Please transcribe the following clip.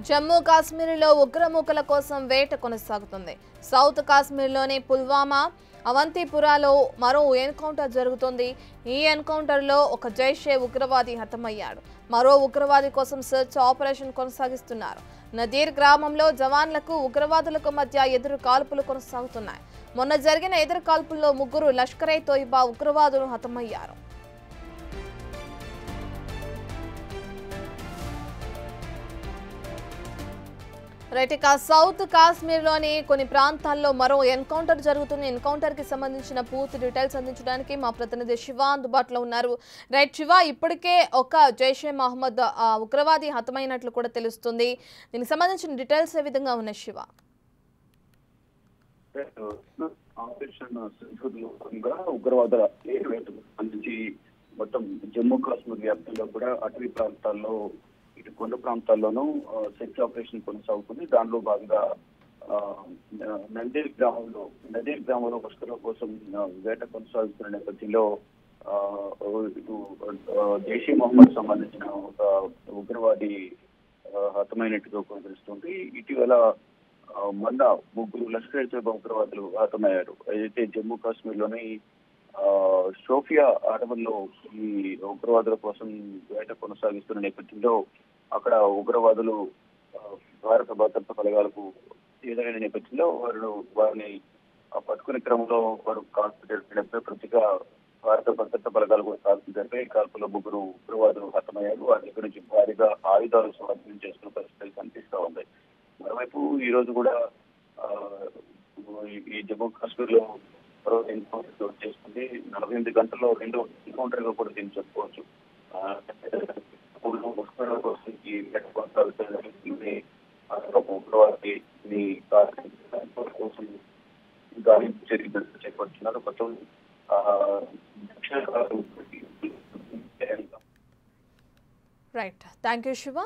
జమ్మూ కాశ్మీర్లో ఉగ్రమూకల కోసం వేట కొనసాగుతుంది. సౌత్ కాశ్మీర్లోని పుల్వామా, అవంతిపురాలో మరో ఎన్కౌంటర్ జరుగుతోంది. ఈ ఎన్కౌంటర్లో ఒక జైషే ఉగ్రవాది హతమయ్యాడు. మరో ఉగ్రవాది కోసం సెర్చ్ ఆపరేషన్ కొనసాగిస్తున్నారు. నదీర్ గ్రామంలో జవాన్లకు ఉగ్రవాదులకు మధ్య ఎదురు కాల్పులు కొనసాగుతున్నాయి. మొన్న జరిగిన ఎదురు కాల్పుల్లో 3 లష్కర్-ఏ-తోయిబా ఉగ్రవాదులు హతమయ్యారు. రైట్, ఇక సౌత్ కాశ్మీర్లోని కొన్ని ప్రాంతాల్లో మరో ఎన్కౌంటర్ జరుగుతుంది. ఎన్కౌంటర్ కి సంబంధించిన పూర్తి డీటెయిల్స్ అందించడానికి మా ప్రతినిధి శివ అందుబాటులో ఉన్నారు. రైట్ శివ, ఇప్పటికే ఒక జైషే మహమ్మద్ ఉగ్రవాది హతమైనట్లు కూడా తెలుస్తుంది. దీనికి సంబంధించిన డీటెయిల్స్ ఏ విధంగా ఉన్నాయి శివ? ఉగ్రవాదుల సంబంధించి మొత్తం జమ్మూ కాశ్మీర్ వ్యాప్తంగా కూడా అటవీ ప్రాంతాల్లో ఇటు కొండ ప్రాంతాల్లోనూ సెర్చ్ ఆపరేషన్ కొనసాగుతుంది. దానిలో భాగంగా నదీర్ గ్రామంలో లష్కర్ల కోసం వేట కొనసాగుతున్న నేపథ్యంలో ఇటు జైషే మహమ్మద్ సంబంధించిన ఒక ఉగ్రవాది హతమైనట్టుగా కూడా తెలుస్తుంది. ఇటీవల మొన్న 3 లష్కర్-ఏ-తోయిబా ఉగ్రవాదులు హతమయ్యారు. అయితే జమ్మూ కాశ్మీర్ లోని షోఫియా అడవుల్లో ఈ ఉగ్రవాదుల కోసం వేట కొనసాగిస్తున్న నేపథ్యంలో అక్కడ ఉగ్రవాదులు భారత భద్రతా బలగాలకు ఎదురైన నేపథ్యంలో వారిని పట్టుకునే క్రమంలో వారు కాల్పులు జరిపినప్పుడు ప్రతిగా భారత భద్రతా బలగాలు కూడా కాల్పులు జరిపాయి. కాల్పులో 3 ఉగ్రవాదులు హతమయ్యారు. వారి దగ్గర నుంచి భారీగా ఆయుధాలు స్వాధీనం చేసుకున్న పరిస్థితులు కనిపిస్తా ఉంది. మరోవైపు ఈ రోజు కూడా ఈ జమ్మూ కాశ్మీర్ లో మరో ఎన్కౌంటర్ చేసుకుంది. 48 గంటల్లో 2వ ఎన్కౌంటర్ గా కూడా దీన్ని చెప్పుకోవచ్చు. ఈ వేట కొనసాగుతుంది. ఉగ్రవాది కోసం గాలింపు చర్యలు చేపడుతున్నారు. మొత్తం రైట్, థ్యాంక్ యూ శివ.